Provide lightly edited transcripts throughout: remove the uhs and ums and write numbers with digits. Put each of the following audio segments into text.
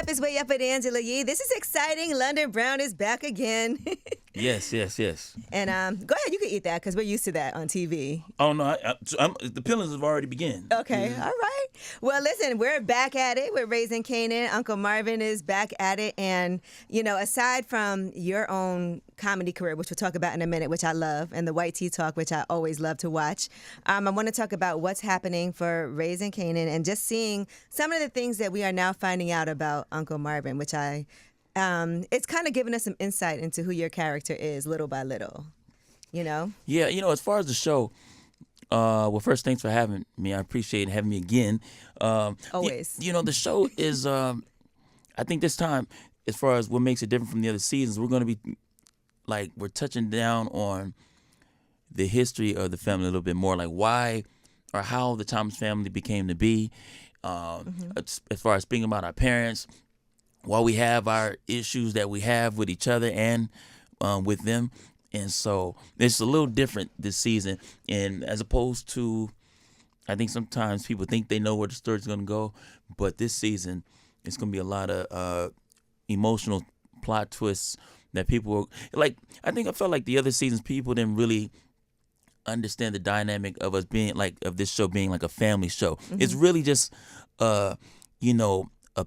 up? It's Way Up with Angela Yee. This is exciting. London Brown is back again. Yes. And go ahead, you can eat that because we're used to that on TV. Oh no, the peelings have already begun. Okay, all right. Well, listen, we're back at it. We're raising Kanan. Uncle Marvin is back at it. And, you know, aside from your own comedy career, which we'll talk about in a minute, which I love, and the White Tea Talk, which I always love to watch, I want to talk about what's happening for raising Kanan and just seeing some of the things that we are now finding out about Uncle Marvin, which it's kind of giving us some insight into who your character is little by little, you know? Yeah, as far as the show, well, first, thanks for having me. I appreciate having me again. Always. The show is, I think this time, as far as what makes it different from the other seasons, we're going to be, we're touching down on the history of the family a little bit more, like why or how the Thomas family became to be, as far as speaking about our parents, why we have our issues that we have with each other and with them. And so it's a little different this season. And as opposed to, I think sometimes people think they know where the story's going to go. But this season, it's going to be a lot of emotional plot twists that people were, I felt like the other seasons, people didn't really understand the dynamic of us being of this show being like a family show. It's really just, a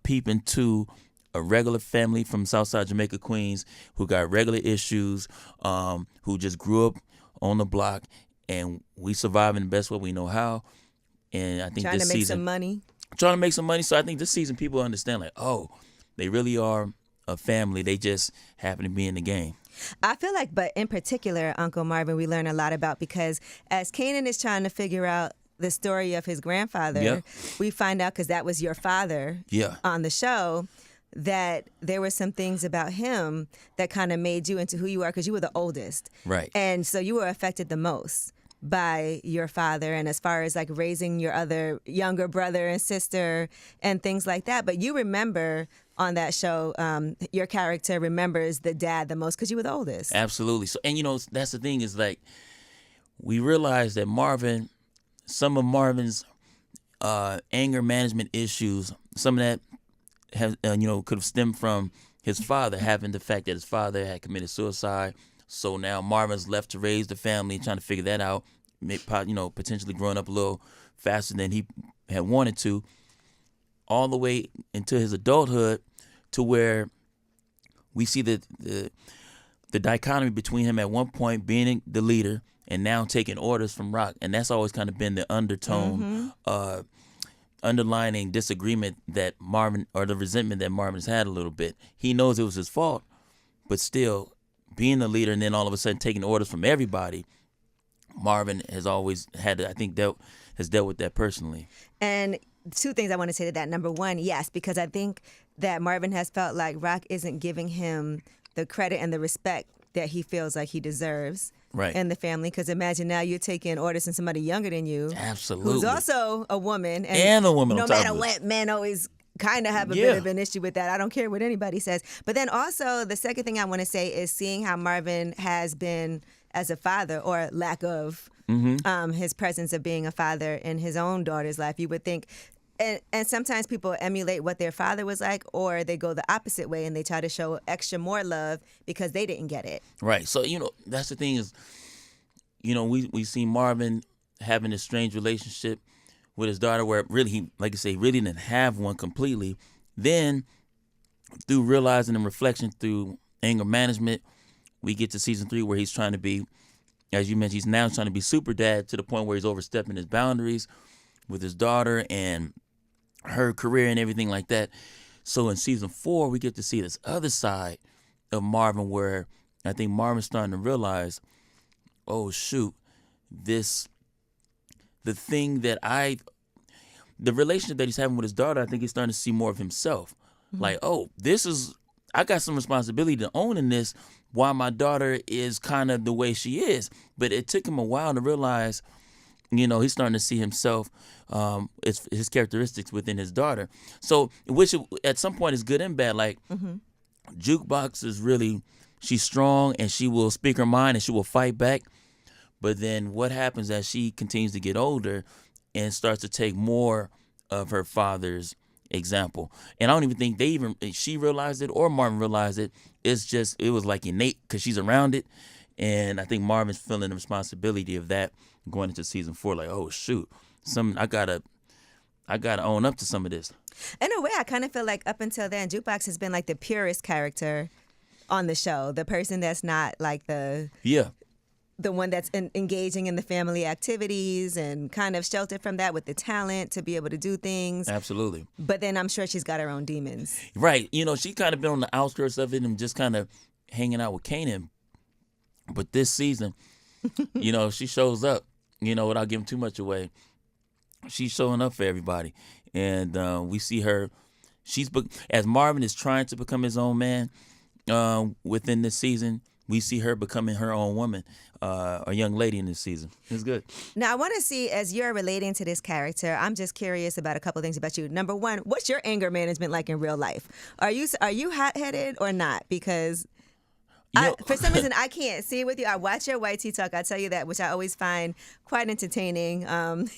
peep into a regular family from Southside Jamaica, Queens, who got regular issues, who just grew up on the block, and we survive in the best way we know how. And I think trying this to make season, some money. Trying to make some money. So I think this season people understand, they really are a family. They just happen to be in the game. I feel like, but in particular, Uncle Marvin, we learn a lot about because as Kanan is trying to figure out the story of his grandfather, we find out, because that was your father on the show, that there were some things about him that kind of made you into who you are because you were the oldest. Right. And so you were affected the most by your father, and as far as raising your other younger brother and sister and things like that. But you remember on that show, your character remembers the dad the most because you were the oldest. Absolutely. So, and that's the thing is we realized that some of Marvin's anger management issues, some of that could have stemmed from his father, having the fact that his father had committed suicide. So now Marvin's left to raise the family, trying to figure that out, potentially growing up a little faster than he had wanted to, all the way into his adulthood, to where we see the dichotomy between him at one point being the leader and now taking orders from Rock. And that's always kind of been the undertone, underlining disagreement that Marvin, or the resentment that Marvin's had a little bit. He knows it was his fault, but still being the leader and then all of a sudden taking orders from everybody, Marvin has always had, has dealt with that personally. And two things I want to say to that. Number one, yes, because I think that Marvin has felt like Rock isn't giving him the credit and the respect that he feels like he deserves. Right. In the family, because imagine now you're taking orders from somebody younger than you. Absolutely. Who's also a woman. And a woman. No matter what, men always kind of have a bit of an issue with that. I don't care what anybody says. But then also, the second thing I want to say is seeing how Marvin has been as a father, or lack of his presence of being a father in his own daughter's life. You would think, and sometimes people emulate what their father was like, or they go the opposite way and they try to show extra more love because they didn't get it. Right. So, that's the thing is, we see Marvin having this strange relationship with his daughter where really, he, like I say, really didn't have one completely. Then, through realizing and reflection through anger management, we get to season 3 where he's trying to be, as you mentioned, he's now trying to be super dad to the point where he's overstepping his boundaries with his daughter and her career and everything like that. So in season 4, we get to see this other side of Marvin where I think Marvin's starting to realize, oh shoot, the relationship that he's having with his daughter, I think he's starting to see more of himself. I got some responsibility to own in this while my daughter is kind of the way she is. But it took him a while to realize, he's starting to see himself, his characteristics within his daughter. So, which at some point is good and bad. Jukebox is really, she's strong and she will speak her mind and she will fight back. But then what happens as she continues to get older and starts to take more of her father's example. And I don't even think she realized it or Marvin realized it. It was like innate because she's around it. And I think Marvin's feeling the responsibility of that going into season 4. Like, oh shoot, I gotta own up to some of this. In a way, I kind of feel like up until then, Jukebox has been like the purest character on the show. The person that's not like the one that's engaging in the family activities and kind of sheltered from that with the talent to be able to do things. Absolutely. But then I'm sure she's got her own demons. Right. She kind of been on the outskirts of it and just kind of hanging out with Kanan. But this season, she shows up, without giving too much away. She's showing up for everybody. And we see her. As Marvin is trying to become his own man within this season, we see her becoming her own woman, a young lady in this season. It's good. Now, I want to see, as you're relating to this character, I'm just curious about a couple of things about you. Number one, what's your anger management like in real life? Are you hot-headed or not? Because for some reason, I can't see it with you. I watch your white tea talk. I tell you that, which I always find quite entertaining. And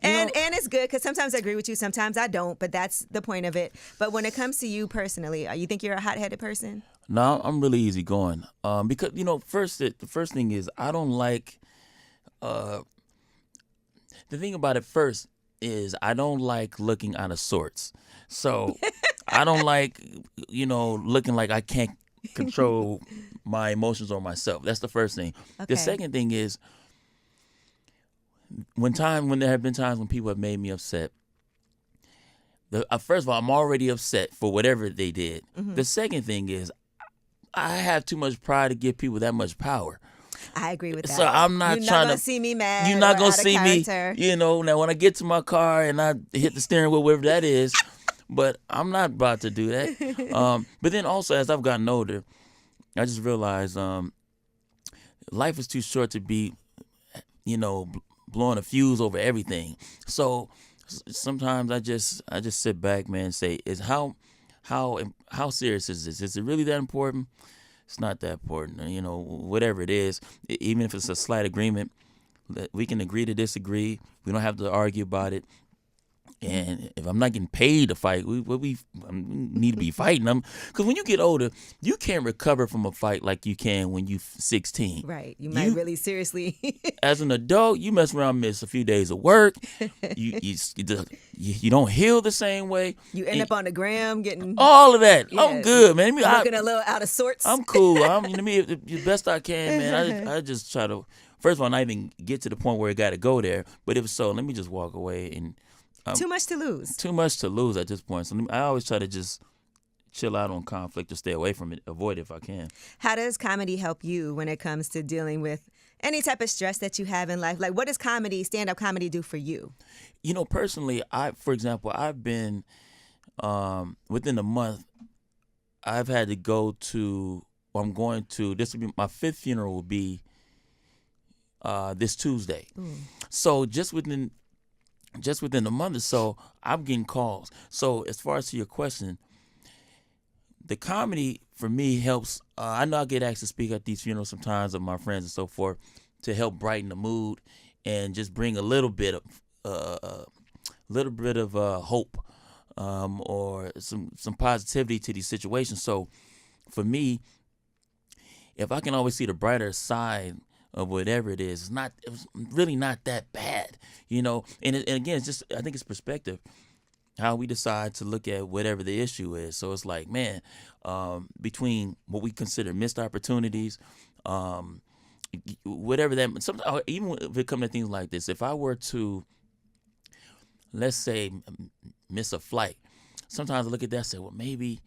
it's good because sometimes I agree with you, sometimes I don't. But that's the point of it. But when it comes to you personally, you think you're a hot-headed person? No, I'm really easygoing. Because the first thing is I don't like. The thing about it first is I don't like looking out of sorts. So I don't like looking like I can't control my emotions or myself. That's the first thing. Okay. The second thing is when there have been times when people have made me upset. First of all, I'm already upset for whatever they did. Mm-hmm. The second thing is I have too much pride to give people that much power. I agree with that. So I'm not You're trying not gonna to see me mad. You're not gonna out of see character. me. Now when I get to my car and I hit the steering wheel, wherever that is. But I'm not about to do that. But then also, as I've gotten older, I just realized life is too short to be, blowing a fuse over everything. So sometimes I just sit back, man, and say, how serious is this? Is it really that important? It's not that important. Whatever it is, even if it's a slight agreement, we can agree to disagree. We don't have to argue about it. And if I'm not getting paid to fight, we need to be fighting them. Because when you get older, you can't recover from a fight like you can when you're 16. Right. You might really seriously. As an adult, you mess around, miss a few days of work. You don't heal the same way. You end up on the gram getting all of that. Yeah, I'm good, man. looking a little out of sorts. I'm cool. I'm the best I can, man. I just try to, first of all, not even get to the point where it got to go there. But if so, let me just walk away and. Too much to lose. Too much to lose at this point. So I always try to just chill out on conflict or stay away from it, avoid it if I can. How does comedy help you when it comes to dealing with any type of stress that you have in life? Like, what does stand-up comedy do for you? Personally, for example, I've been, within a month, I've had to go to, this will be, my 5th funeral will be this Tuesday. Ooh. So just within a month or so, I'm getting calls. So as far as to your question, the comedy for me helps. I know I get asked to speak at these funerals sometimes of my friends and so forth to help brighten the mood and just bring a little bit of hope or some positivity to these situations. So for me, if I can always see the brighter side of whatever it is, it was really not that bad, And again, it's just, I think it's perspective, how we decide to look at whatever the issue is. So it's like, man, between what we consider missed opportunities, whatever that, sometimes even if it comes to things like this, if I were to, let's say, miss a flight, sometimes I look at that and say, well, maybe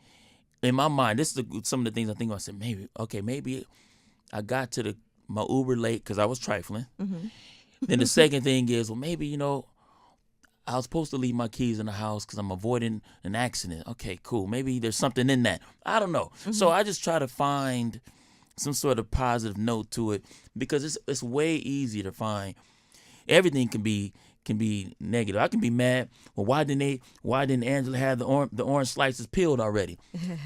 in my mind, this is some of the things I think about. I said, maybe I got to my Uber late because I was trifling. Mm-hmm. Then the second thing is, well, maybe, I was supposed to leave my keys in the house because I'm avoiding an accident. Okay, cool. Maybe there's something in that. I don't know. Mm-hmm. So I just try to find some sort of positive note to it because it's way easier to find. Everything can be negative. I can be mad. Well, why didn't Angela have the orange slices peeled already?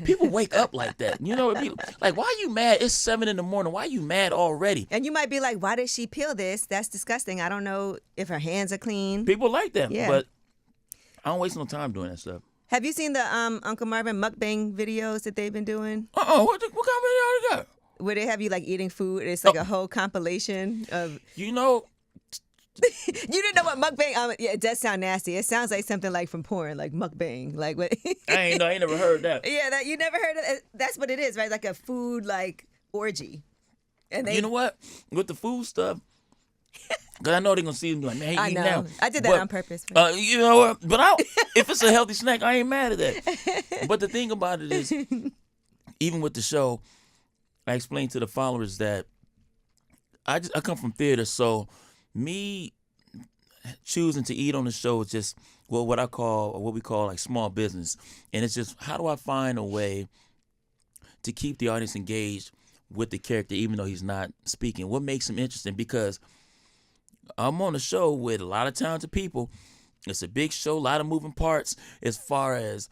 People wake up like that. It'd be like, why are you mad? It's 7 a.m. Why are you mad already? And you might be like, why did she peel this? That's disgusting. I don't know if her hands are clean. People like that. Yeah. But I don't waste no time doing that stuff. Have you seen the Uncle Marvin mukbang videos that they've been doing? What kind of video you got? Where they have you like eating food? It's like a whole compilation of. You know, You didn't know what mukbang? Yeah, it does sound nasty. It sounds like something like from porn, like mukbang, like what? I ain't never heard that. Yeah, that you never heard of it. That's what it is, right? Like a food like orgy. And You know what? With the food stuff, because I know they're gonna see me like, man, he I eating know. now. I did that on purpose. You know what? But if it's a healthy snack, I ain't mad at that. But the thing about it is, even with the show, I explained to the followers that I come from theater, so me choosing to eat on the show is just what we call like small business, and it's just how do I find a way to keep the audience engaged with the character even though he's not speaking? What makes him interesting? Because I'm on a show with a lot of talented people. It's a big show, a lot of moving parts as far as,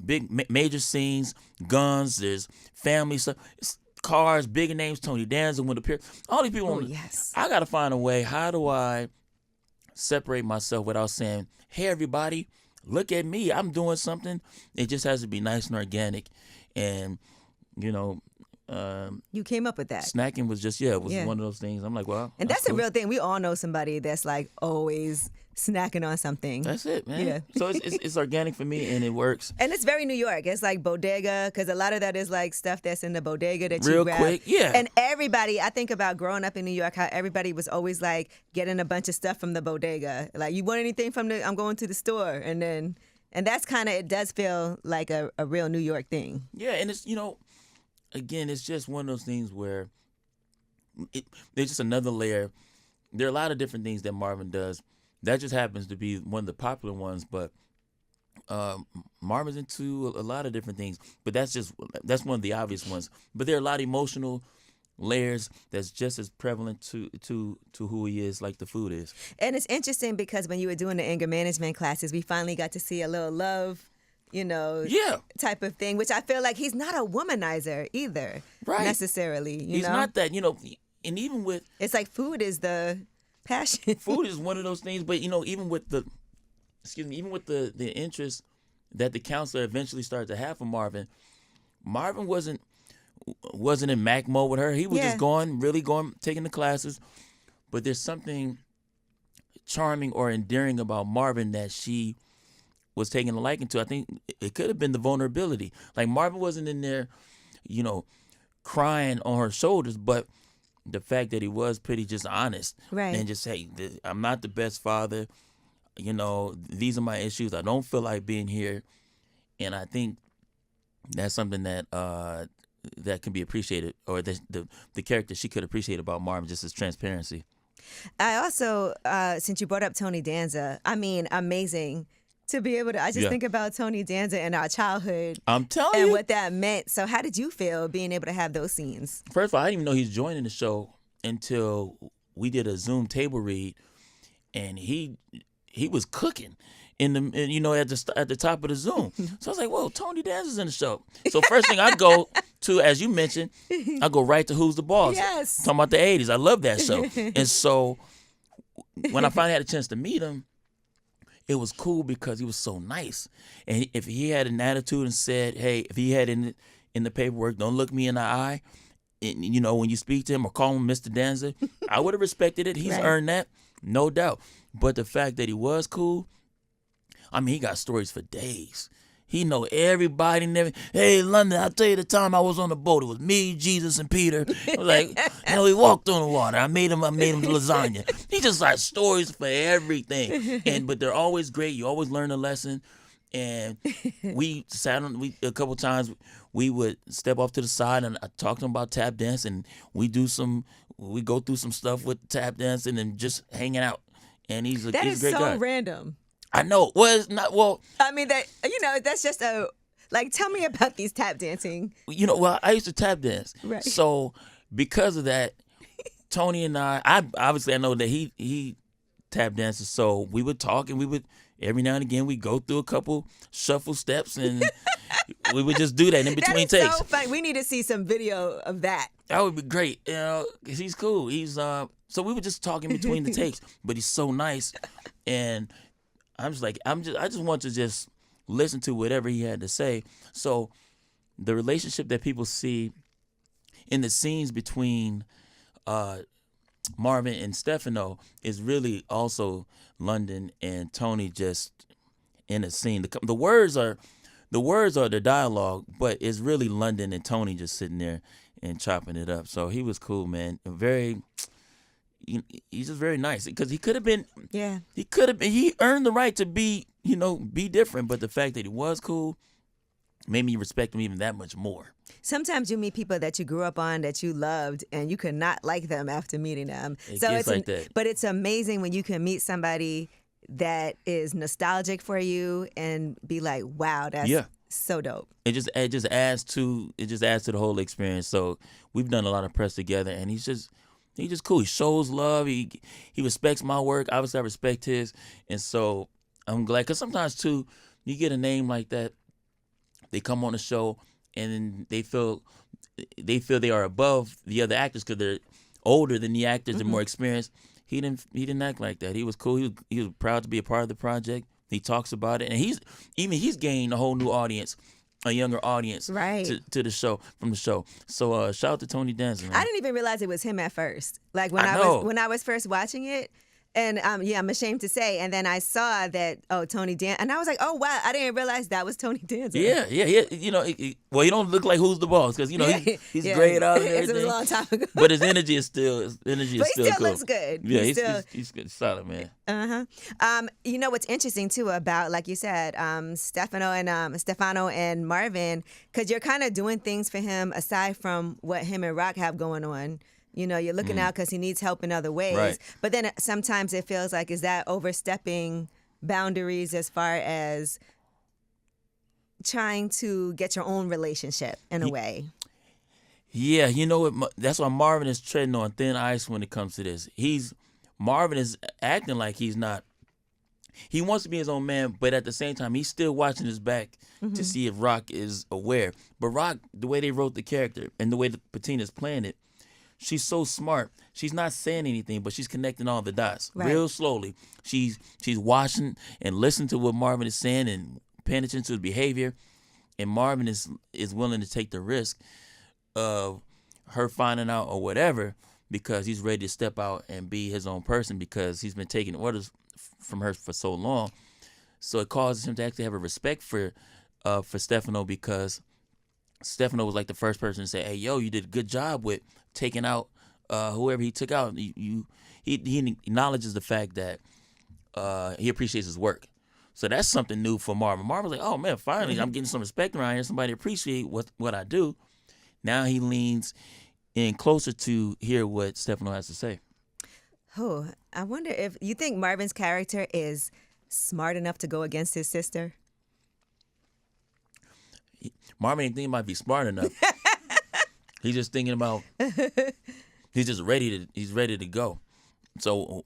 big major scenes, guns, there's family stuff, it's cars, bigger names, Tony Danza, when appear. All these people. Oh, yes. I got to find a way. How do I separate myself without saying, hey, everybody, look at me. I'm doing something. It just has to be nice and organic. And, you came up with that. snacking was just, one of those things. I'm like, well. And that's a cool. real thing. We all know somebody that's like always snacking on something. That's it, man. Yeah. So it's organic for me, and it works. And it's very New York. It's like bodega, because a lot of that is like stuff that's in the bodega that you Real grab. quick, yeah. And everybody, I think about growing up in New York, how everybody was always like getting a bunch of stuff from the bodega. Like, you want anything from I'm going to the store. And that's kind of, it does feel like a real New York thing. Yeah, and it's, again, it's just one of those things where there's just another layer. There are a lot of different things that Marvin does. That just happens to be one of the popular ones, but Marvin's into a lot of different things. But that's one of the obvious ones. But there are a lot of emotional layers that's just as prevalent to who he is, like the food is. And it's interesting because when you were doing the anger management classes, we finally got to see a little love, type of thing, which I feel like he's not a womanizer either, right? Necessarily, he's not that, and even with it's like food is the passion. Food is one of those things, but even with the interest that the counselor eventually started to have for Marvin wasn't in Mac mode with her. He was just going, taking the classes. But there's something charming or endearing about Marvin that she was taking a liking to. I think it could have been the vulnerability. Like, Marvin wasn't in there, crying on her shoulders, but the fact that he was pretty just honest, right? And just, hey, I'm not the best father. These are my issues. I don't feel like being here, and I think that's something that that can be appreciated, or the character she could appreciate about Marvin, just his transparency. I also, since you brought up Tony Danza, I mean, amazing to be able to. I just think about Tony Danza and our childhood. I'm telling you, and what that meant. So, how did you feel being able to have those scenes? First of all, I didn't even know he was joining the show until we did a Zoom table read, and he was cooking at the top of the Zoom. So I was like, whoa, Tony Danza's in the show. So first thing I go to, as you mentioned, I go right to Who's the Boss. Yes. Talking about the 80s. I love that show. And so when I finally had a chance to meet him, it was cool because he was so nice. And if he had an attitude and said, hey, if he had in the paperwork, don't look me in the eye, and, when you speak to him or call him Mr. Danza, I would have respected it. He's earned that, no doubt. But the fact that he was cool, I mean, he got stories for days. He know everybody and everything. Hey, London, I'll tell you the time I was on the boat. It was me, Jesus, and Peter. I was like, we walked on the water. I made him lasagna. He just got stories for everything. But they're always great. You always learn a lesson. And we sat a couple times. We would step off to the side and I talked to him about tap dance, and we go through some stuff with tap dancing and just hanging out. And he's a great guy. That is so random. I know. Well, it's not. Well, I mean, that's just tell me about these tap dancing. Well, I used to tap dance. Right. So because of that, Tony and I obviously I know that he tap dances. So we would talk, and we would every now and again we go through a couple shuffle steps, and we would just do that in between that is takes. So funny. We need to see some video of that. That would be great. 'Cause he's cool. He's so we would just talk in between the takes, but he's so nice, and I just want to just listen to whatever he had to say. So the relationship that people see in the scenes between Marvin and Stefano is really also London and Tony just in a scene. The words are the dialogue, but it's really London and Tony just sitting there and chopping it up. So he was cool, man. He's just very nice because he could have been. Yeah. He earned the right to be different, but the fact that he was cool made me respect him even that much more. Sometimes you meet people that you grew up on that you loved, and you could not like them after meeting them. It's like that. But it's amazing when you can meet somebody that is nostalgic for you and be like, "Wow, that's so dope." It just adds to the whole experience. So we've done a lot of press together, and he's just cool. He shows love. He respects my work. Obviously, I respect his, and so I'm glad. Because sometimes too, you get a name like that, they come on the show, and then they feel they are above the other actors because they're older than the actors and more experienced. He didn't act like that. He was cool. He was proud to be a part of the project. He talks about it, and he's gained a whole new audience, a younger audience, right, to the show from the show. So shout out to Tony Danza, man. I didn't even realize it was him at first. Like when I was first watching it. And I'm ashamed to say. And then I saw that, Tony Danza. And I was like, oh, wow, I didn't realize that was Tony Danza. Yeah. Well, he don't look like Who's the Boss because, he's grayed out and everything. It was a long time ago. But his energy is still But he still still cool. looks good. Yeah, he's good. Solid, man. Uh-huh. What's interesting, too, about, like you said, Stefano and Marvin, because you're kind of doing things for him aside from what him and Rock have going on. You're looking out because he needs help in other ways. Right. But then sometimes it feels like, is that overstepping boundaries as far as trying to get your own relationship in a way? Yeah, you know what? That's why Marvin is treading on thin ice when it comes to this. Marvin is acting like he's not. He wants to be his own man, but at the same time, he's still watching his back to see if Rock is aware. But Rock, the way they wrote the character and the way that Patina's playing it, she's so smart. She's not saying anything, but she's connecting all the dots real slowly. She's watching and listening to what Marvin is saying and paying attention to his behavior. And Marvin is willing to take the risk of her finding out or whatever because he's ready to step out and be his own person because he's been taking orders from her for so long. So it causes him to actually have a respect for Stefano because Stefano was like the first person to say, "Hey, yo, you did a good job with taking out whoever he took out." He acknowledges the fact that he appreciates his work. So that's something new for Marvin. Marvin's like, "Oh man, finally, I'm getting some respect around here. Somebody appreciate what I do." Now he leans in closer to hear what Stefano has to say. Oh, I wonder if you think Marvin's character is smart enough to go against his sister. Marvin ain't thinking he might be smart enough. He's just thinking about. He's just ready to go. So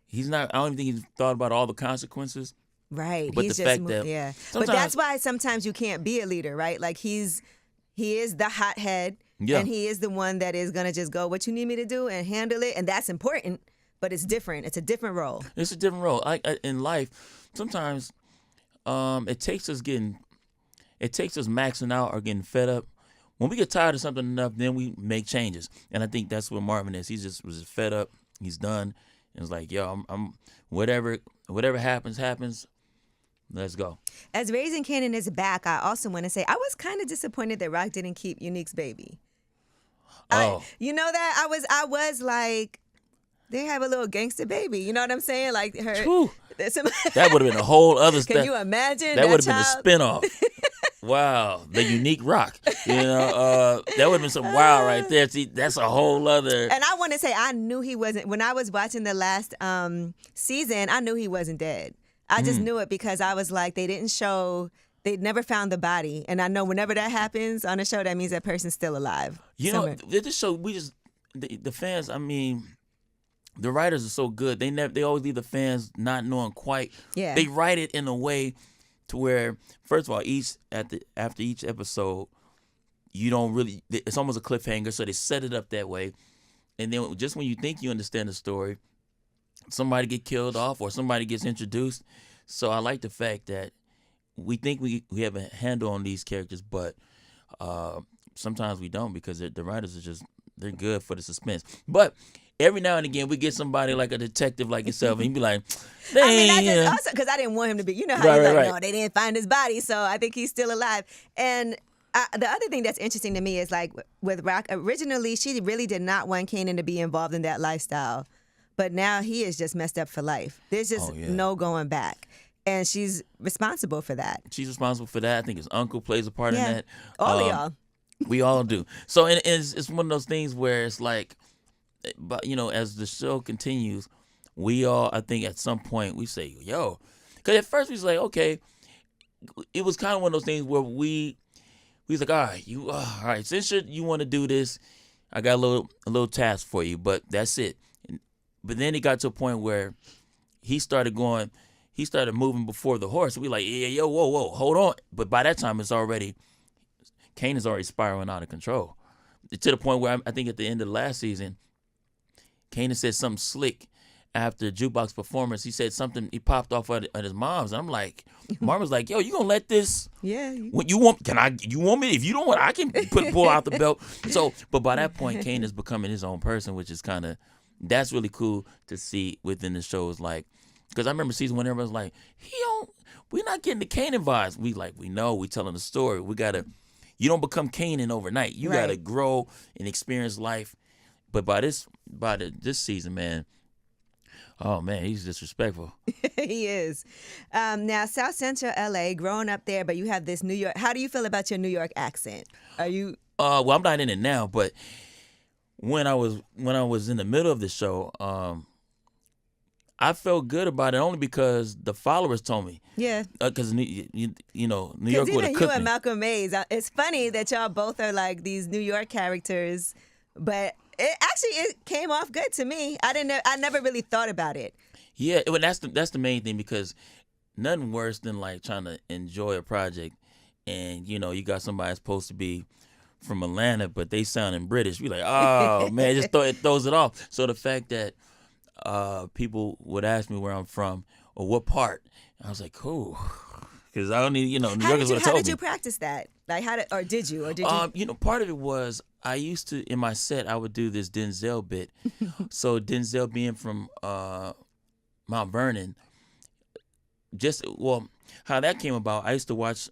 he's not. I don't even think he's thought about all the consequences. Right. But he's the just fact that yeah. But that's why sometimes you can't be a leader, right? Like he is the hothead, and he is the one that is gonna just go, "What you need me to do?" and handle it, and that's important. But it's different. It's a different role. It's a different role. In life, sometimes it takes us maxing out or getting fed up. When we get tired of something enough, then we make changes. And I think that's what Marvin is. He just was fed up. He's done. And it's like, yo, I'm whatever happens. Let's go. As Raising Kanan is back, I also want to say I was kind of disappointed that Rock didn't keep Unique's baby. You know that I was like, they have a little gangster baby. You know what I'm saying? Like her. That would have been a whole other. Can you imagine? That would have been a spinoff. Wow, the unique Rock. That would have been some wow right there. See, that's a whole other. And I want to say, I knew he wasn't. When I was watching the last season, I knew he wasn't dead. I just knew it because I was like, they never found the body, and I know whenever that happens on a show, that means that person's still alive. This show, the fans. I mean, the writers are so good. They always leave the fans not knowing quite. Yeah. They write it in a way to where, first of all, after each episode, you don't really. It's almost a cliffhanger, so they set it up that way, and then just when you think you understand the story, somebody get killed off or somebody gets introduced. So I like the fact that we think we have a handle on these characters, but sometimes we don't because the writers are just they're good for the suspense. But every now and again, we get somebody like a detective like yourself, and you be like, I mean, I "Dang, just also because I didn't want him to be. You know how Right, you're right, like, right. no, they didn't find his body, so I think he's still alive. And the other thing that's interesting to me is like with Rock. Originally, she really did not want Kanan to be involved in that lifestyle, but now he is just messed up for life. There's just Oh, yeah. no going back, and she's responsible for that. she's responsible for that." I think his uncle plays a part in Yeah, that. all of y'all. We all do. So and it's one of those things where it's like, but as the show continues, we all I think at some point we say, "Yo," because at first we was like, okay, it was kind of one of those things where we was like, all right, since you want to do this, I got a little task for you, but that's it. But then it got to a point where he started moving before the horse. We like, yeah, yo, whoa, hold on. But by that time, Kanan's already spiraling out of control. To the point where I think at the end of the last season, Kanan said something slick after jukebox performance. He said something, he popped off at his mom's. And I'm like, Marvin's like, yo, you gonna let this? Yeah. What you want? You want me? If you don't want, I can pull out the belt. So, but by that point, Kanan is becoming his own person, which is that's really cool to see within the shows. Like, because I remember season 1, everybody was like, we're not getting the Kanan vibes. We know, we telling the story. You don't become Kanan overnight. You gotta Right. grow and experience life. But by this season, man, oh man, he's disrespectful. He is. Now, South Central LA, growing up there, but you have this New York. How do you feel about your New York accent? Are you? Well, I'm not in it now, but when I was in the middle of the show, I felt good about it only because the followers told me. Yeah. Because New York would Because have even you cooked and me. Malcolm Mays, it's funny that y'all both are like these New York characters, but it came off good to me. I never really thought about it. Yeah, well, that's the main thing, because nothing worse than like trying to enjoy a project and you got somebody that's supposed to be from Atlanta but they sounding British. We like, oh man, it throws it off. So the fact that people would ask me where I'm from or what part, I was like, cool, because I don't need New Yorkers would have How told did me. you practice that? Like, did you? Part of it was I used to, in my set, I would do this Denzel bit. So Denzel being from Mount Vernon, how that came about, I used to watch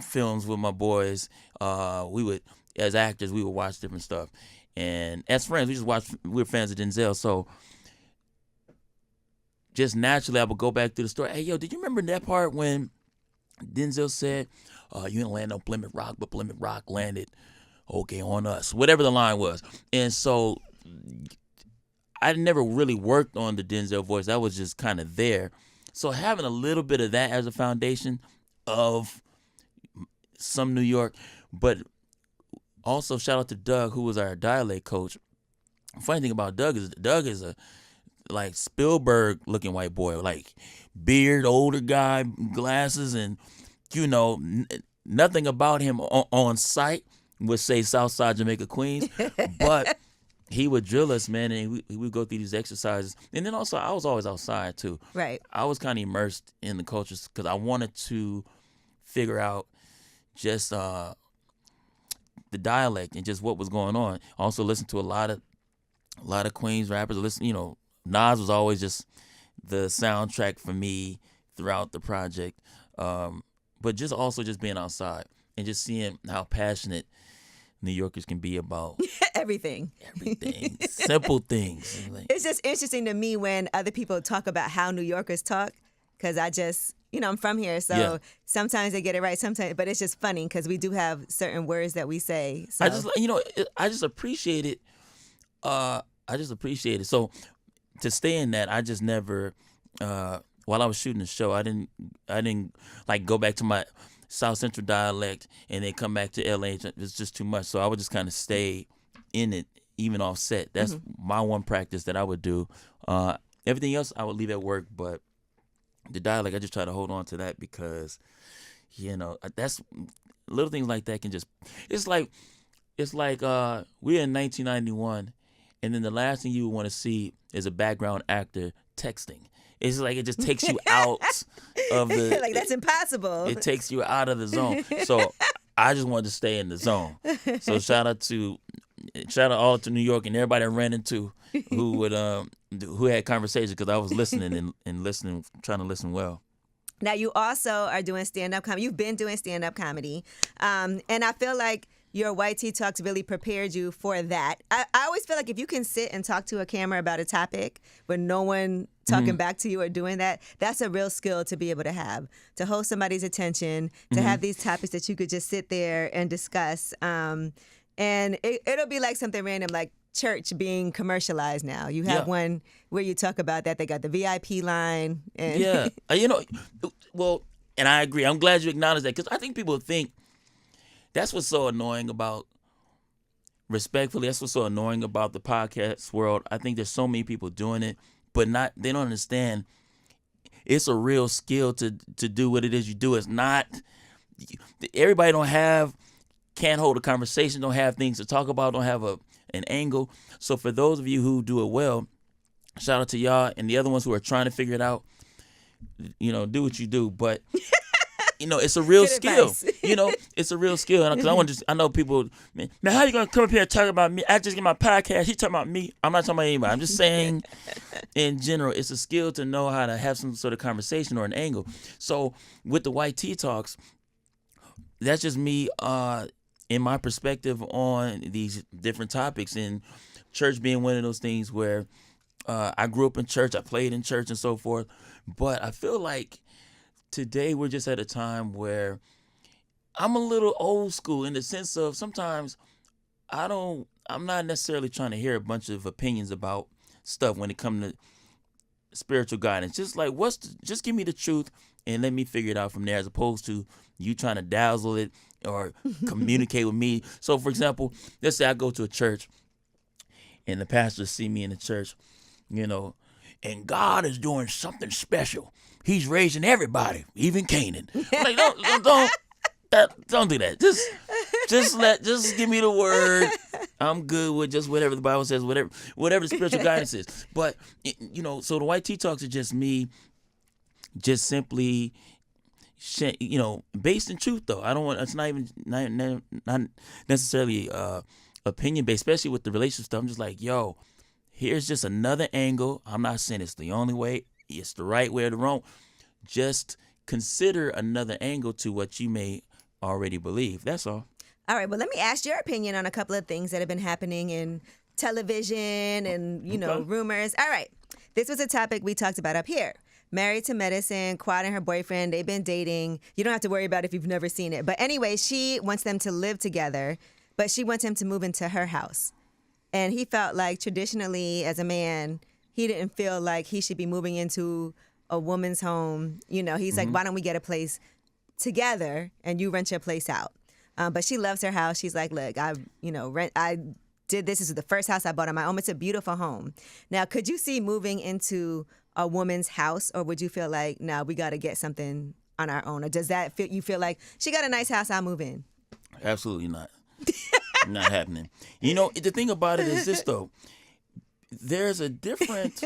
films with my boys. As actors, we would watch different stuff. And as friends, we were fans of Denzel. So just naturally, I would go back through the story. Hey, yo, did you remember that part when Denzel said, you didn't land on Plymouth Rock, but Plymouth Rock landed, okay, on us, whatever the line was. And so I never really worked on the Denzel voice. That was just kind of there. So having a little bit of that as a foundation of some New York, but also shout out to Doug, who was our dialect coach. Funny thing about Doug is a like Spielberg looking white boy, like beard, older guy, glasses, and nothing about him on site would say Southside Jamaica Queens, but he would drill us, man, and we would go through these exercises. And then also I was always outside too. Right. I was kind of immersed in the cultures because I wanted to figure out just the dialect and just what was going on. Also listen to a lot of Queens rappers. Nas was always just the soundtrack for me throughout the project. But just also just being outside and just seeing how passionate New Yorkers can be about Everything. simple things. It's just interesting to me when other people talk about how New Yorkers talk, because I just, I'm from here, so Yeah. sometimes they get it right, sometimes, but it's just funny because we do have certain words that we say. So. I just appreciate it. So to stay in that, I just never. While I was shooting the show, I didn't like go back to my South Central dialect and then come back to LA. It's just too much. So I would just kind of stay in it, even off set. That's my one practice that I would do. Everything else I would leave at work, but the dialect, I just try to hold on to that because, that's little things like that can just. It's like we're in 1991, and then the last thing you would want to see is a background actor texting. it's like it just takes you out of the like that's impossible. It takes you out of the zone. So I just wanted to stay in the zone. So shout out all to New York and everybody I ran into who had conversations, because I was listening and listening, trying to listen well. Now, you also are doing stand-up comedy. You've been doing stand-up comedy. And I feel like your White Tea Talks really prepared you for that. I always feel like if you can sit and talk to a camera about a topic with no one talking back to you or doing that, that's a real skill to be able to have, to hold somebody's attention, to have these topics that you could just sit there and discuss. And it'll be like something random, like church being commercialized now. You have one where you talk about that. They got the VIP line. And yeah. Well, and I agree. I'm glad you acknowledged that, because I think people think that's what's so annoying about, respectfully, that's what's so annoying about the podcast world. I think there's so many people doing it, but they don't understand it's a real skill to do what it is you do. It's not, everybody can't hold a conversation, don't have things to talk about, don't have an angle. So for those of you who do it well, shout out to y'all, and the other ones who are trying to figure it out, do what you do. But it's a real skill. It's a real skill. Because I know people, man, how you gonna come up here and talk about me? I just get my podcast. He talking about me. I'm not talking about anybody. I'm just saying, in general, it's a skill to know how to have some sort of conversation or an angle. So with the White Tea Talks, that's just me in my perspective on these different topics, and church being one of those things where I grew up in church, I played in church and so forth. But I feel like today we're just at a time where I'm a little old school in the sense of sometimes I'm not necessarily trying to hear a bunch of opinions about stuff when it comes to spiritual guidance. Just like, just give me the truth and let me figure it out from there, as opposed to you trying to dazzle it or communicate with me. So for example, let's say I go to a church and the pastor see me in the church, and God is doing something special. He's raising everybody, even Kanan. I'm like, don't do that. Just give me the word. I'm good with just whatever the Bible says, whatever the spiritual guidance is. But so the White Tea Talks are just me, just simply, based in truth. Though I don't want. It's not even not necessarily opinion based, especially with the relationship stuff. I'm just like, here's just another angle. I'm not saying it's the only way. It's the right way or the wrong. Just consider another angle to what you may already believe. That's all. All right. Well, let me ask your opinion on a couple of things that have been happening in television and, rumors. All right. This was a topic we talked about up here. Married to Medicine, Quad and her boyfriend, they've been dating. You don't have to worry about it if you've never seen it. But anyway, she wants them to live together, but she wants him to move into her house. And he felt like traditionally as a man, he didn't feel like he should be moving into a woman's home. He's like, why don't we get a place together and you rent your place out? But she loves her house. She's like, look, I did this. This is the first house I bought on my own. It's a beautiful home. Now, could you see moving into a woman's house, or would you feel like, no, we got to get something on our own? Or does that feel, you feel like she got a nice house, I'll move in? Absolutely not. Not happening. The thing about it is this, though. There's a different.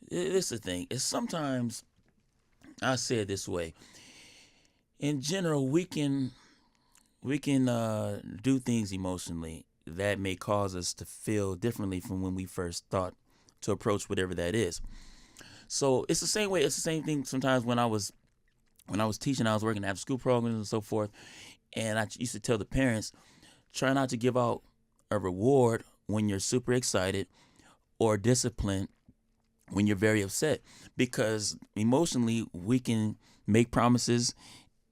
This is the thing. It's sometimes, I say it this way. In general, we can do things emotionally that may cause us to feel differently from when we first thought to approach whatever that is. So it's the same way. It's the same thing sometimes when I was teaching. I was working after school programs and so forth, and I used to tell the parents, try not to give out a reward when you're super excited, or discipline when you're very upset, because emotionally we can make promises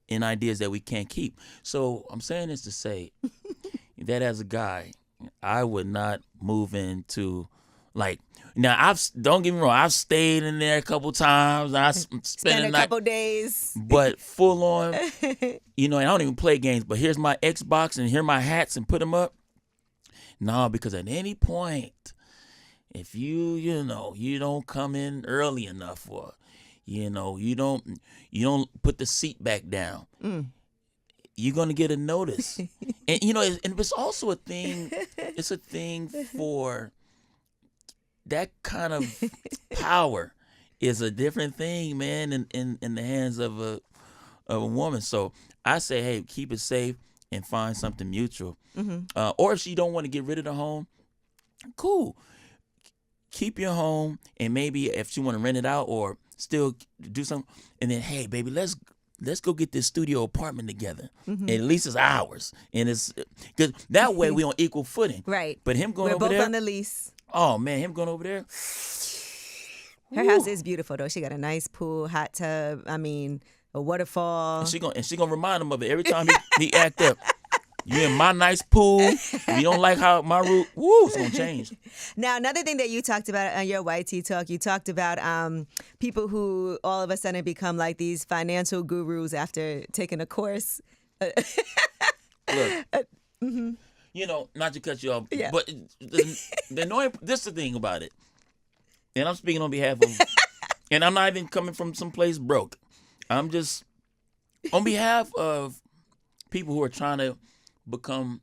and ideas that we can't keep. So I'm saying this to say that as a guy, I would not move into, like, now don't get me wrong, I've stayed in there a couple times. I spent a couple days, but full on, and I don't even play games. But here's my Xbox and here are my hats and put them up. No, because at any point, if you don't come in early enough, or you don't put the seat back down, you're gonna get a notice. And and it's also a thing. It's a thing for that kind of power is a different thing, man, in the hands of a woman. So I say, hey, keep it safe and find something mutual. Or if she don't want to get rid of the home, cool. Keep your home, and maybe if she want to rent it out or still do something, and then hey, baby, let's go get this studio apartment together. And at least it's ours, and it's because that way we on equal footing. Right. But him going We're over both there on the lease. Oh man, him going over there. Her house is beautiful though. She got a nice pool, hot tub. I mean, a waterfall. And she gonna remind him of it every time he act up. You in my nice pool. If you don't like how my room, it's gonna change. Now, another thing that you talked about on your YT talk, you talked about people who all of a sudden become like these financial gurus after taking a course. Look, you know, not to cut you off, Yeah. but the annoying. This is the thing about it, and I'm speaking on behalf of, and I'm not even coming from someplace broke. I'm just on behalf of people who are trying to become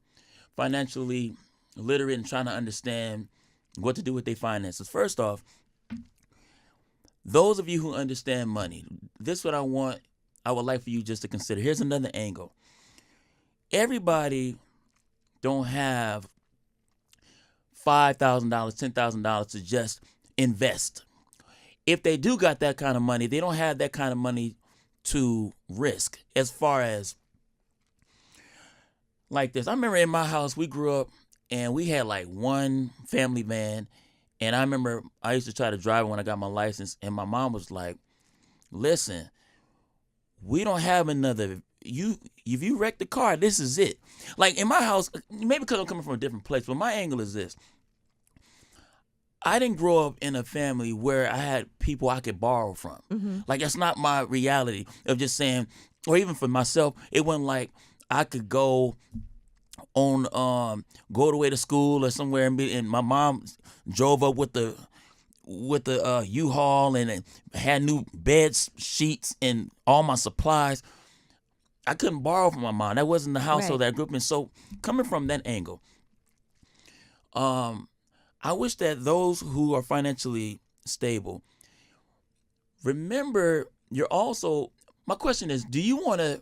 financially literate and trying to understand what to do with their finances. First off, those of you who understand money, this is what I would like for you just to consider. Here's another angle. Everybody don't have $5,000, $10,000 to just invest. If they do got that kind of money, they don't have that kind of money to risk as far as like this. I remember in my house, we grew up and we had like one family van. And I remember I used to try to drive it when I got my license. And my mom was like, listen, we don't have another. If you wreck the car, this is it. Like in my house, maybe because I'm coming from a different place, but my angle is this. I didn't grow up in a family where I had people I could borrow from. Like that's not my reality of just saying, or even for myself, it wasn't like I could go the way to school or somewhere and my mom drove up with the U-Haul and had new bed sheets and all my supplies. I couldn't borrow from my mom. That wasn't the household that I grew up in. So coming from that angle, I wish that those who are financially stable, remember my question is, do you want to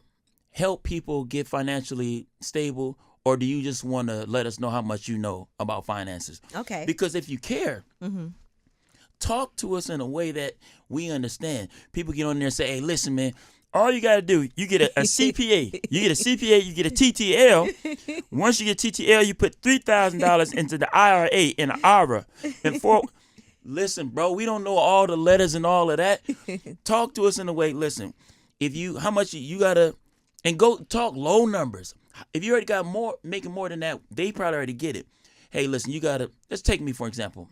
help people get financially stable, or do you just want to let us know how much you know about finances? Okay. Because if you care, talk to us in a way that we understand. People get on there and say, hey, listen, man, all you got to do, you get a CPA. You get a CPA, you get a TTL. Once you get TTL, you put $3,000 into the IRA in an IRA. Listen, bro, we don't know all the letters and all of that. Talk to us in a way, listen, how much you got to, and go talk low numbers. If you already got more, making more than that, they probably already get it. Hey, listen, let's take me for example.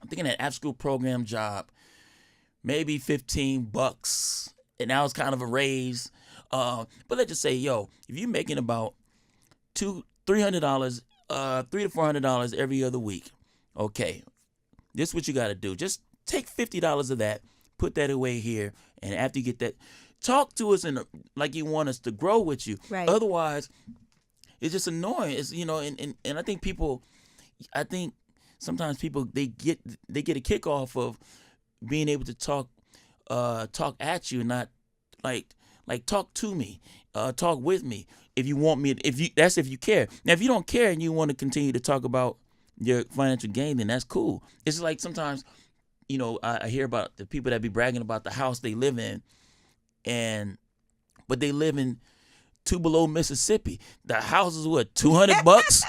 I'm thinking that after school program job, maybe $15, and now it's kind of a raise. But let's just say, if you're making about $300, $300 to $400 every other week, okay, this is what you got to do. Just take $50 of that, put that away here, and after you get that, talk to us like you want us to grow with you. Right. Otherwise, it's just annoying. It's and I think sometimes people they get a kick off of being able to talk at you, not like talk to me, talk with me. If you want me, if you care. Now, if you don't care and you want to continue to talk about your financial gain, then that's cool. It's like sometimes, I hear about the people that be bragging about the house they live in. But they live in Tupelo, Mississippi. The house is what, $200?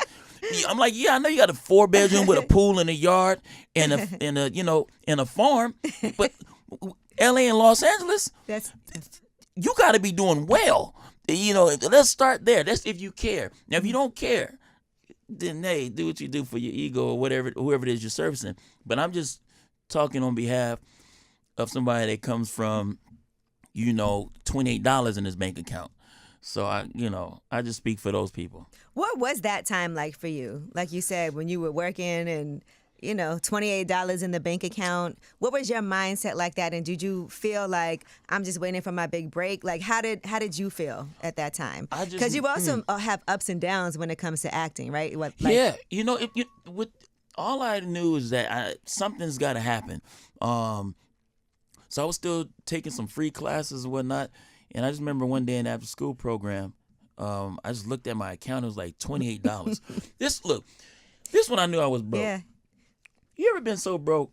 I'm like, yeah, I know you got a 4-bedroom with a pool in a yard and a farm, but LA and Los Angeles, you got to be doing well. Let's start there. That's if you care. Now, if you don't care, then hey, do what you do for your ego or whoever it is you're servicing. But I'm just talking on behalf of somebody that comes from $28 in his bank account. So I just speak for those people. What was that time like for you? Like you said, when you were working and, $28 in the bank account, what was your mindset like that? And did you feel like I'm just waiting for my big break? Like how did you feel at that time? Because you also have ups and downs when it comes to acting, right? All I knew is that something's got to happen. So I was still taking some free classes and whatnot. And I just remember one day in the after school program, I just looked at my account. It was like $28. This one I knew I was broke. Yeah. You ever been so broke,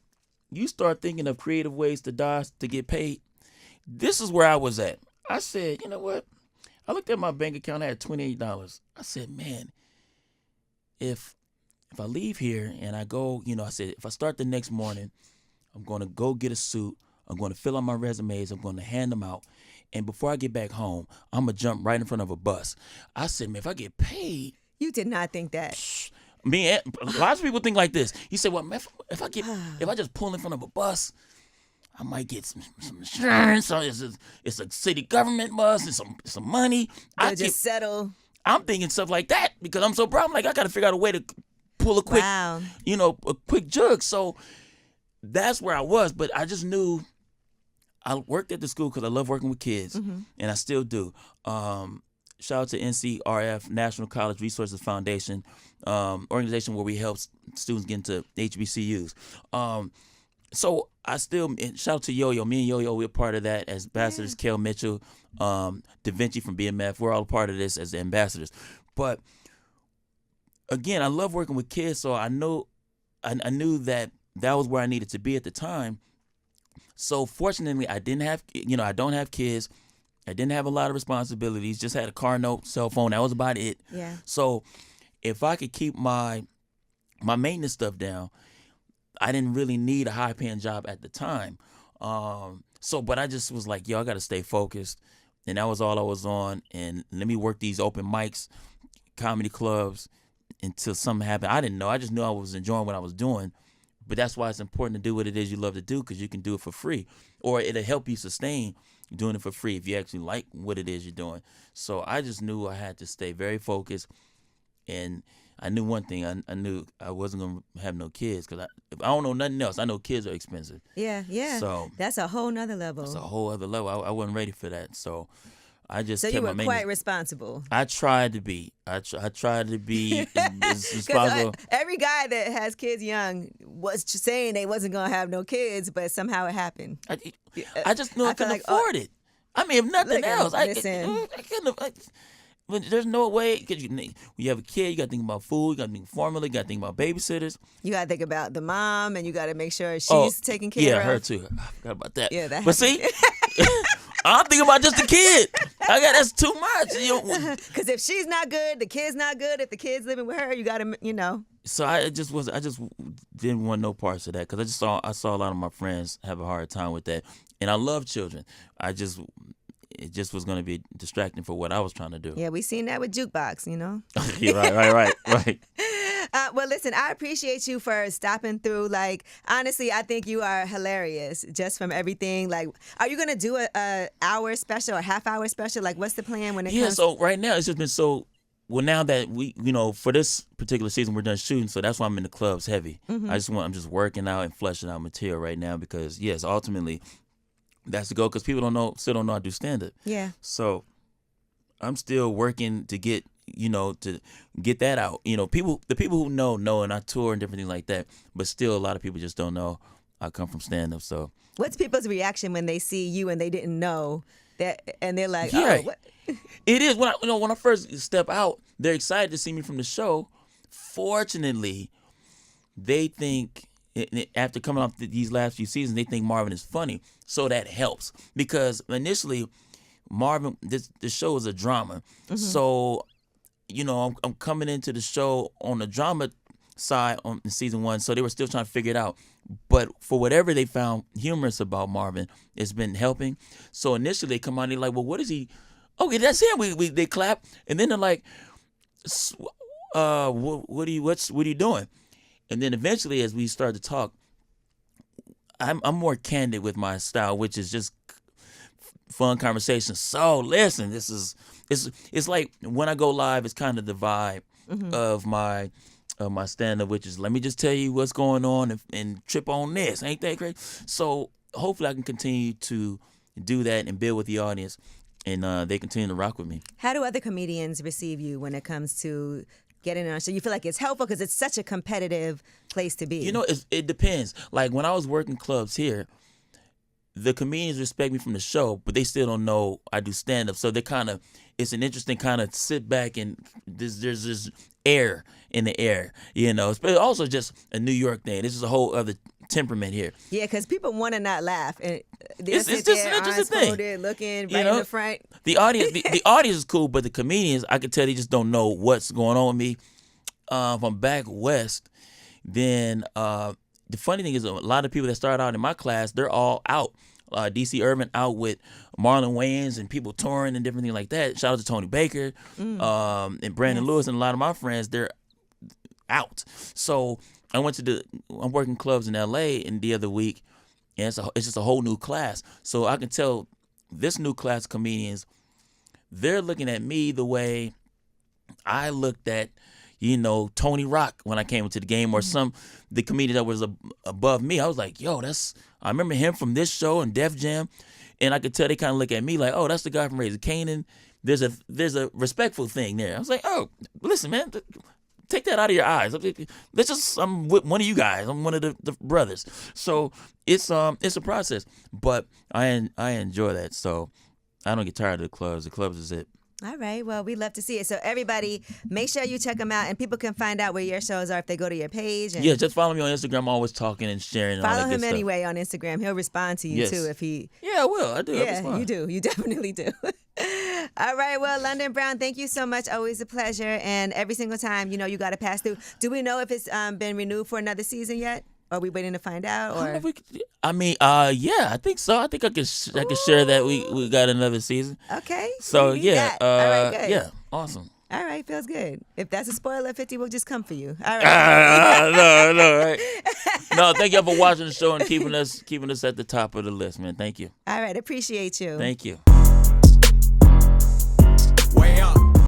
you start thinking of creative ways to die to get paid? This is where I was at. I said, you know what? I looked at my bank account. I had $28. I said, man, if I leave here and I go, I said, if I start the next morning, I'm going to go get a suit. I'm going to fill out my resumes. I'm going to hand them out. And before I get back home, I'm going to jump right in front of a bus. I said, man, if I get paid. You did not think that. Lots of people think like this. You say, well, man, if I just pull in front of a bus, I might get some insurance. It's a city government bus and some money. I just settle. I'm thinking stuff like that because I'm so proud. I'm like, I got to figure out a way to pull a quick, a quick jug. So that's where I was. But I just knew I worked at the school because I love working with kids, and I still do. Shout out to NCRF, National College Resources Foundation, organization where we help students get into HBCUs. So I still, shout out to Yo-Yo. Me and Yo-Yo, we're part of that as ambassadors. Kel Mitchell, Da Vinci from BMF, we're all a part of this as ambassadors. But again, I love working with kids, so I knew that was where I needed to be at the time. So fortunately, I don't have kids. I didn't have a lot of responsibilities, just had a car note, cell phone. That was about it. Yeah. So if I could keep my maintenance stuff down, I didn't really need a high-paying job at the time. But I just was like, I got to stay focused. And that was all I was on. And let me work these open mics, comedy clubs, until something happened. I didn't know. I just knew I was enjoying what I was doing. But that's why it's important to do what it is you love to do, because you can do it for free. Or it'll help you sustain doing it for free if you actually like what it is you're doing. So I just knew I had to stay very focused. And I knew one thing. I knew I wasn't going to have no kids, because if I don't know nothing else, I know kids are expensive. Yeah. So that's a whole nother level. That's a whole other level. I wasn't ready for that. So I just kept you were my quite responsible. I tried to be. I tried to be as responsible. Every guy that has kids young was saying they wasn't going to have no kids, but somehow it happened. I just knew I couldn't afford it. I mean, if nothing else, I couldn't have. But there's no way, because when you have a kid, you got to think about food, you got to think formula, you got to think about babysitters. You got to think about the mom, and you got to make sure she's taken care of. Yeah, her too. I forgot about that. Yeah, that. But see, I'm thinking about just the kid. That's too much. Because if she's not good, the kid's not good. If the kid's living with her, you got to, So I just didn't want no parts of that, because I saw a lot of my friends have a hard time with that, and I love children. It just was going to be distracting for what I was trying to do. Yeah, we seen that with Jukebox, Yeah, right. Well, listen, I appreciate you for stopping through. Like, honestly, I think you are hilarious just from everything. Like, are you going to do a hour special or half-hour special? Like, what's the plan when it comes? Yeah, so right now it's just been so... Well, now that we, for this particular season, we're done shooting, so that's why I'm in the clubs heavy. I'm just working out and fleshing out material right now, because, yes, ultimately... That's the goal, because people still don't know how to do stand-up. Yeah. So I'm still working to get, to get that out. The people who know, and I tour and different things like that, but still a lot of people just don't know I come from stand-up. So what's people's reaction when they see you and they didn't know that, and they're like, yeah, oh, what? It is. When I first step out, they're excited to see me from the show. Fortunately, they think... After coming off these last few seasons, they think Marvin is funny. So that helps, because initially, Marvin, the show is a drama. So, I'm coming into the show on the drama side in season 1, so they were still trying to figure it out. But for whatever they found humorous about Marvin, it's been helping. So initially, they come on, they're like, well, what is he? Okay, that's him. They clap, and then they're like, what are you doing? And then eventually, as we start to talk, I'm more candid with my style, which is just fun conversation. So listen, it's like when I go live, it's kind of the vibe of my stand-up, which is, let me just tell you what's going on and trip on this. Ain't that great? So hopefully I can continue to do that and build with the audience, and they continue to rock with me. How do other comedians receive you when it comes to getting on? So you feel like it's helpful, because it's such a competitive place to be? It depends. Like when I was working clubs here, the comedians respect me from the show, but they still don't know I do stand up. So they're it's an interesting kind of sit back and there's this air in the air, But also just a New York thing. This is a whole other temperament here. Yeah, because people want to not laugh, and it's just an interesting thing. Folded, looking right in the front. The audience, the audience is cool, but the comedians, I can tell they just don't know what's going on with me. From back west, then the funny thing is a lot of people that start out in my class, they're all out. DC Urban out with Marlon Wayans and people touring and different things like that. Shout out to Tony Baker and Brandon Lewis and a lot of my friends. They're out. So I'm working clubs in LA and the other week, and it's just a whole new class. So I can tell this new class of comedians, they're looking at me the way I looked at Tony Rock when I came into the game, or the comedian that was above me. I was like, yo, I remember him from this show and Def Jam, and I could tell they kind of look at me like, oh, that's the guy from Raising Kanan. There's a respectful thing there. I was like, oh, listen, man, take that out of your eyes. I'm with one of you guys. I'm one of the brothers. So it's a process, but I enjoy that. So I don't get tired of the clubs. The clubs is it. All right. Well, we love to see it. So everybody, make sure you check them out, and people can find out where your shows are if they go to your page. And yeah, just follow me on Instagram. I'm always talking and sharing. Follow all that him good anyway on Instagram. He'll respond to you too if he. Yeah, I will. I do. Yeah, you do. You definitely do. All right. Well, London Brown, thank you so much. Always a pleasure. And every single time, you got to pass through. Do we know if it's been renewed for another season yet? Are we waiting to find out? Or Yeah, I think so. I think I can share that we got another season. Okay. So yeah, all right, good. Yeah, awesome. All right, feels good. If that's a spoiler, 50 will just come for you. All right. No, right. No, thank y'all for watching the show and keeping us at the top of the list, man. Thank you. All right, appreciate you. Thank you.